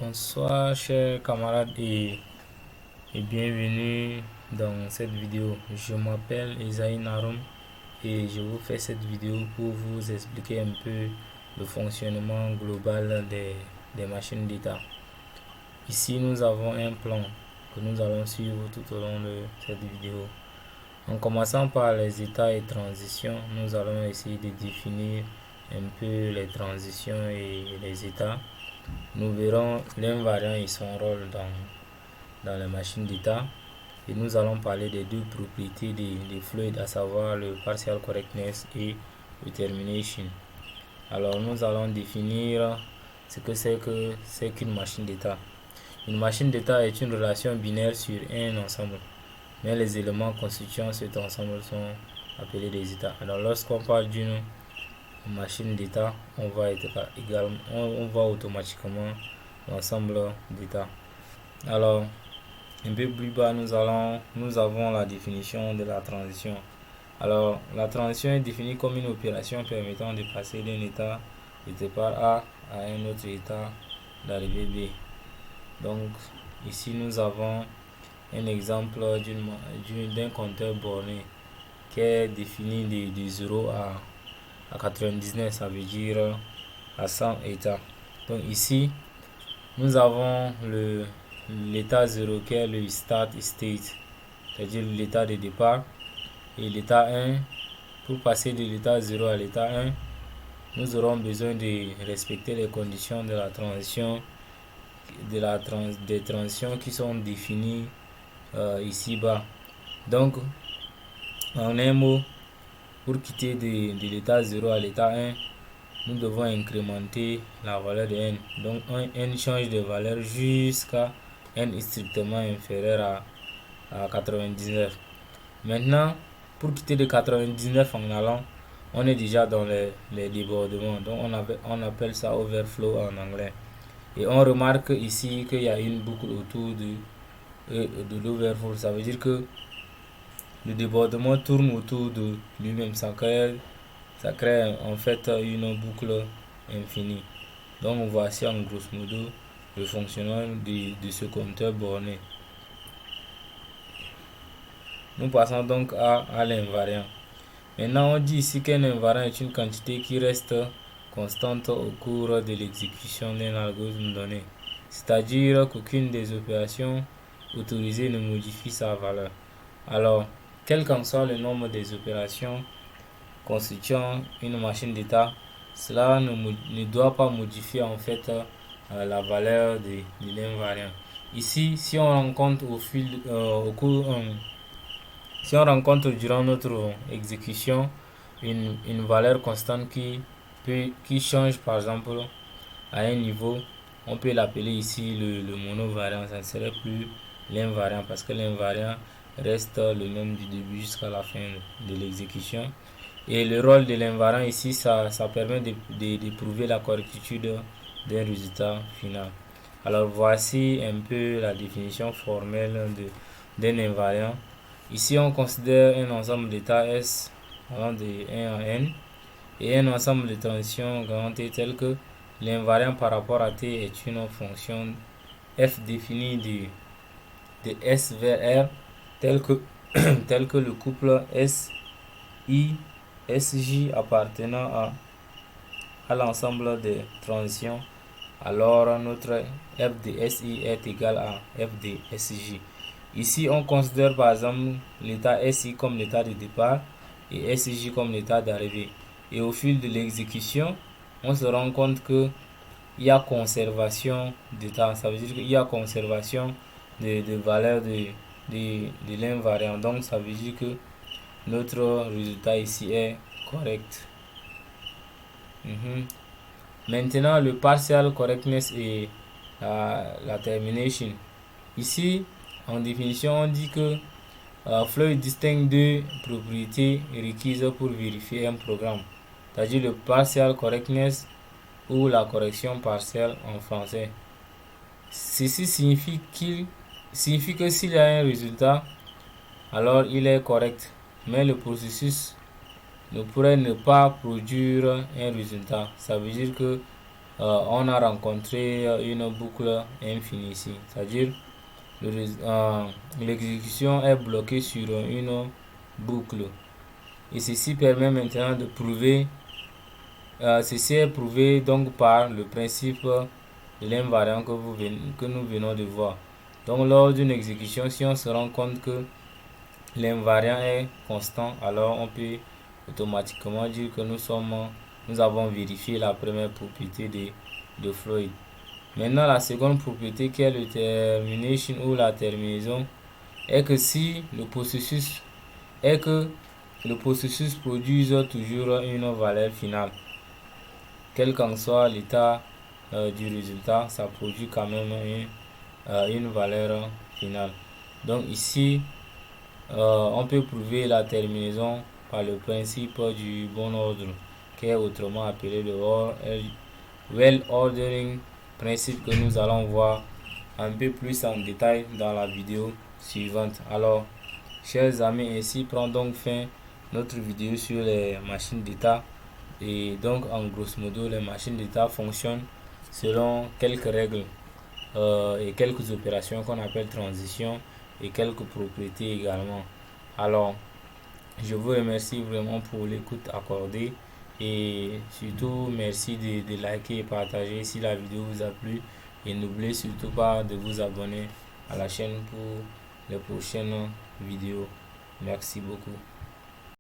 Bonsoir chers camarades et bienvenue dans cette vidéo. Je m'appelle Esaïe Narum et je vous fais cette vidéo pour vous expliquer un peu le fonctionnement global des machines d'état. Ici nous avons un plan que nous allons suivre tout au long de cette vidéo. En commençant par les états et transitions, nous allons essayer de définir un peu les transitions et les états. Nous verrons l'invariant et son rôle dans les machines d'état. Et nous allons parler des deux propriétés des fluides, à savoir le partial correctness et le termination. Alors nous allons définir ce que c'est qu'une machine d'état. Une machine d'état est une relation binaire sur un ensemble, mais les éléments constituant cet ensemble sont appelés des états. Alors lorsqu'on parle d'une machine d'état, on va automatiquement l'ensemble d'état. Alors un peu plus bas, nous avons la définition de la transition. Alors la transition est définie comme une opération permettant de passer d'un état de départ A à un autre état d'arrivée B. Donc ici nous avons un exemple d'un compteur borné qui est défini de 0 à 99, ça veut dire à 100 états. Donc ici nous avons l'état 0 qui est le start state, c'est-à-dire l'état de départ, et l'état 1. Pour passer de l'état 0 à l'état 1, nous aurons besoin de respecter les conditions de la transition, des transitions qui sont définies ici bas. Donc en un mot, pour quitter de l'état 0 à l'état 1, nous devons incrémenter la valeur de n. Donc n change de valeur jusqu'à n strictement inférieur à 99. Maintenant, pour quitter de 99 en allant, on est déjà dans les débordements. Donc on appelle ça overflow en anglais. Et on remarque ici qu'il y a une boucle autour de l'overflow. Ça veut dire que le débordement tourne autour de lui-même. Ça crée en fait une boucle infinie. Donc voici en grosso modo le fonctionnement de ce compteur borné. Nous passons donc à l'invariant. Maintenant on dit ici qu'un invariant est une quantité qui reste constante au cours de l'exécution d'un algorithme donné. C'est-à-dire qu'aucune des opérations autorisées ne modifie sa valeur. Alors, quel qu'en soit le nombre des opérations constituant une machine d'état, cela ne doit pas modifier en fait la valeur de l'invariant. Ici, si on rencontre si on rencontre durant notre exécution une valeur constante qui change par exemple à un niveau, on peut l'appeler ici le monovariant. Ça ne serait plus l'invariant parce que l'invariant reste le même du début jusqu'à la fin de l'exécution. Et le rôle de l'invariant ici, ça permet de prouver la correctitude d'un résultat final. Alors voici un peu la définition formelle d'un invariant. Ici on considère un ensemble d'états S allant de 1 à n et un ensemble de transitions grand T tel que l'invariant par rapport à T est une fonction f définie de S vers R tel que le couple SI SJ appartenant à l'ensemble des transitions. Alors notre f de SI est égal à f de SJ. Ici on considère par exemple l'état SI comme l'état de départ et SJ comme l'état d'arrivée. Et au fil de l'exécution, on se rend compte que il y a conservation d'état. Ça veut dire qu'il y a conservation de valeur de l'invariant. Donc ça veut dire que notre résultat ici est correct. Maintenant le partial correctness et la termination. Ici en définition on dit que Floyd distingue deux propriétés requises pour vérifier un programme, c'est-à-dire le partial correctness ou la correction partielle en français. Ceci signifie que s'il y a un résultat, alors il est correct, mais le processus ne pourrait ne pas produire un résultat. Ça veut dire que on a rencontré une boucle infinie ici, c'est-à-dire l'exécution est bloquée sur une boucle, et ceci permet maintenant de prouver, ceci est prouvé donc par le principe de l'invariant que nous venons de voir. Donc lors d'une exécution, si on se rend compte que l'invariant est constant, alors on peut automatiquement dire que nous avons vérifié la première propriété de Floyd. Maintenant, la seconde propriété, qui est le termination ou la terminaison, est que le processus produise toujours une valeur finale. Quel qu'en soit l'état du résultat, ça produit quand même une valeur finale. Donc ici, on peut prouver la terminaison par le principe du bon ordre, qui est autrement appelé le well ordering, principe que nous allons voir un peu plus en détail dans la vidéo suivante. Alors, chers amis, ainsi prend donc fin notre vidéo sur les machines d'état. Et donc, en grosso modo, les machines d'état fonctionnent selon quelques règles et quelques opérations qu'on appelle transition, et quelques propriétés également. Alors, je vous remercie vraiment pour l'écoute accordée, et surtout merci de liker et partager si la vidéo vous a plu, et n'oubliez surtout pas de vous abonner à la chaîne pour les prochaines vidéos. Merci beaucoup.